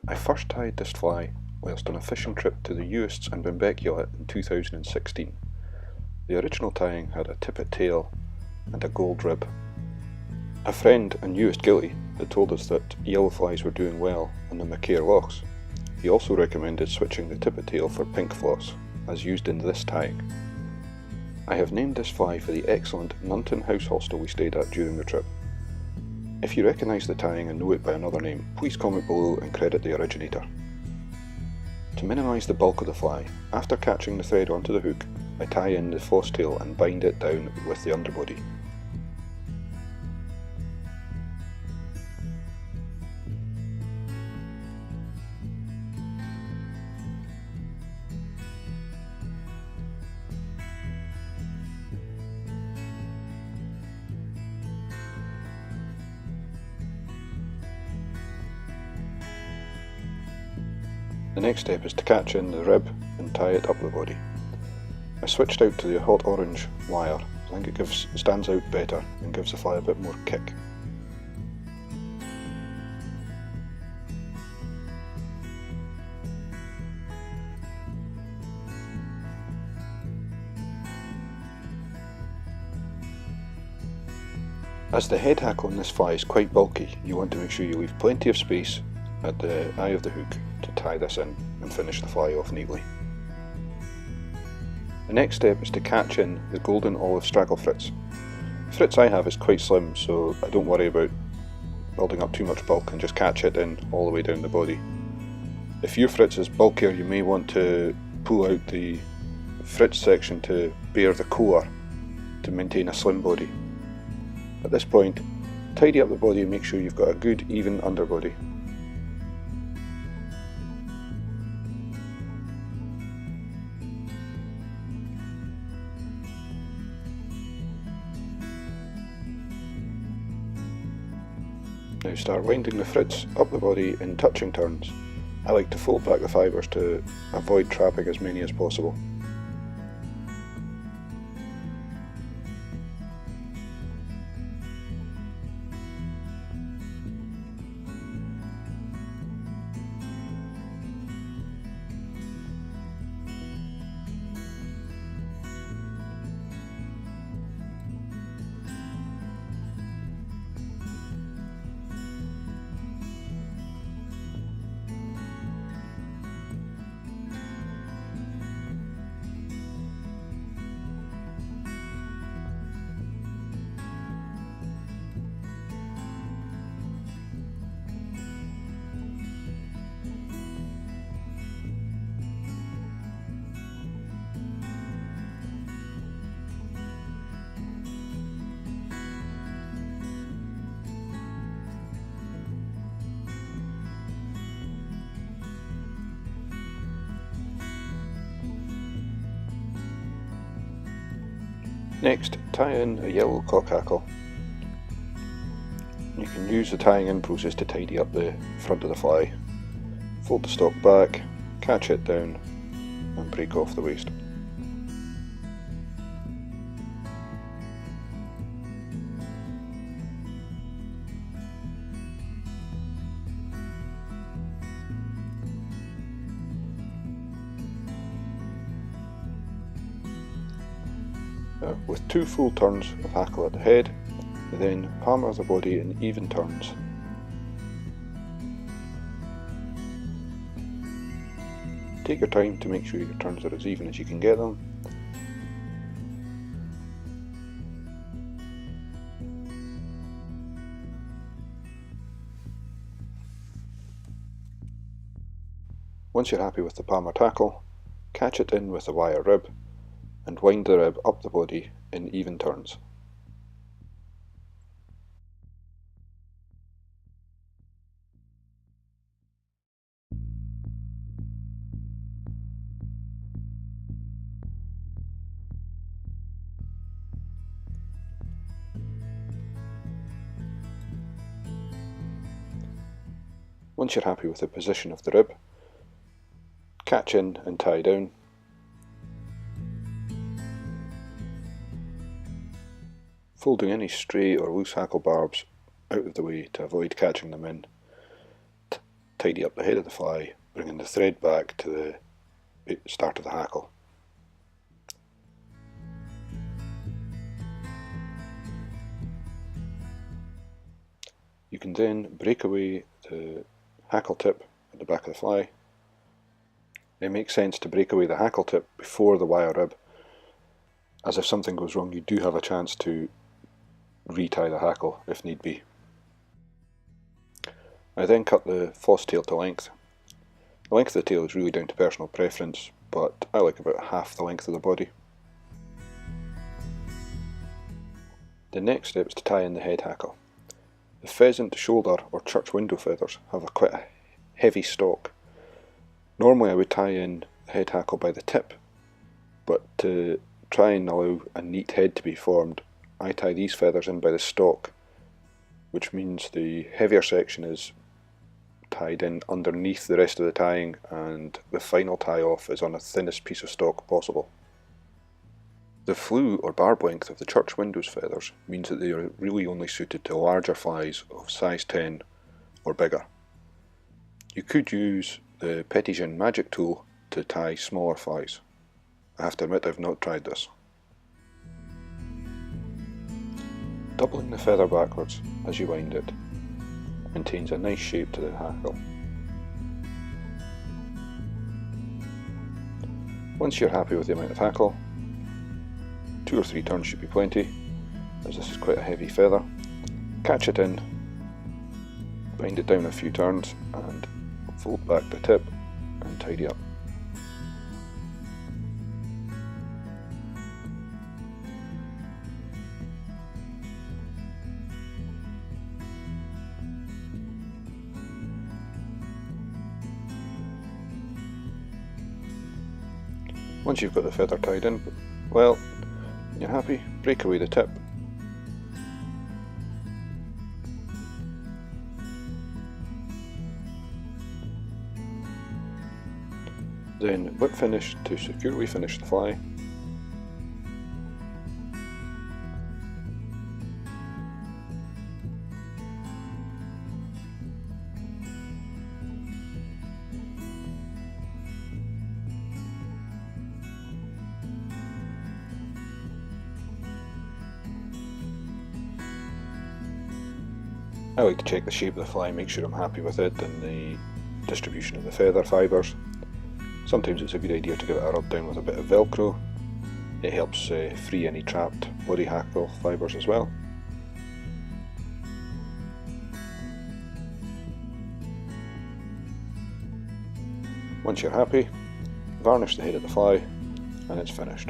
I first tied this fly whilst on a fishing trip to the Uist and Benbecula in 2016. The original tying had a tippet tail and a gold rib. A friend and Uist ghillie had told us that yellow flies were doing well on the machair lochs. He also recommended switching the tippet tail for pink floss, as used in this tying. I have named this fly for the excellent Nunton house hostel we stayed at during the trip. If you recognise the tying and know it by another name, please comment below and credit the originator. To minimise the bulk of the fly, after catching the thread onto the hook, I tie in the floss tail and bind it down with the underbody. The next step is to catch in the rib and tie it up the body. I switched out to the hot orange wire. I think it stands out better and gives the fly a bit more kick. As the head hackle on this fly is quite bulky, you want to make sure you leave plenty of space at the eye of the hook to tie this in and finish the fly off neatly. The next step is to catch in the golden olive straggle fritz. The fritz I have is quite slim, so I don't worry about building up too much bulk and just catch it in all the way down the body. If your fritz is bulkier, you may want to pull out the fritz section to bare the core to maintain a slim body. At this point, tidy up the body and make sure you've got a good even underbody. Now start winding the fritz up the body in touching turns. I like to fold back the fibres to avoid trapping as many as possible. Next, tie in a yellow cock hackle. You can use the tying in process to tidy up the front of the fly. Fold the stock back, catch it down and break off the waist. With 2 full turns of hackle at the head, then hammer the body in even turns. Take your time to make sure your turns are as even as you can get them. Once you're happy with the palmer tackle, catch it in with the wire rib and wind the rib up the body in even turns. Once you're happy with the position of the rib, catch in and tie down. Folding any stray or loose hackle barbs out of the way to avoid catching them in. tidy up the head of the fly, bringing the thread back to the start of the hackle. You can then break away the hackle tip at the back of the fly. It makes sense to break away the hackle tip before the wire rib, as if something goes wrong you do have a chance to retie the hackle if need be. I then cut the floss tail to length. The length of the tail is really down to personal preference, but I like about half the length of the body. The next step is to tie in the head hackle. The pheasant, shoulder or church window feathers have quite a heavy stalk. Normally I would tie in the head hackle by the tip, but to try and allow a neat head to be formed, I tie these feathers in by the stalk, which means the heavier section is tied in underneath the rest of the tying and the final tie off is on the thinnest piece of stalk possible. The flue or barb length of the church windows feathers means that they are really only suited to larger flies of size 10 or bigger. You could use the Petitjean magic tool to tie smaller flies. I have to admit I've not tried this. Doubling the feather backwards as you wind it maintains a nice shape to the hackle. Once you're happy with the amount of hackle, 2 or 3 turns should be plenty, as this is quite a heavy feather. Catch it in, bind it down a few turns and fold back the tip and tidy up. Once you've got the feather tied in, well, when you're happy, break away the tip. Then whip finish to securely finish the fly. I like to check the shape of the fly, make sure I'm happy with it and the distribution of the feather fibres. Sometimes it's a good idea to give it a rub down with a bit of Velcro. It helps free any trapped body hackle fibres as well. Once you're happy, varnish the head of the fly and it's finished.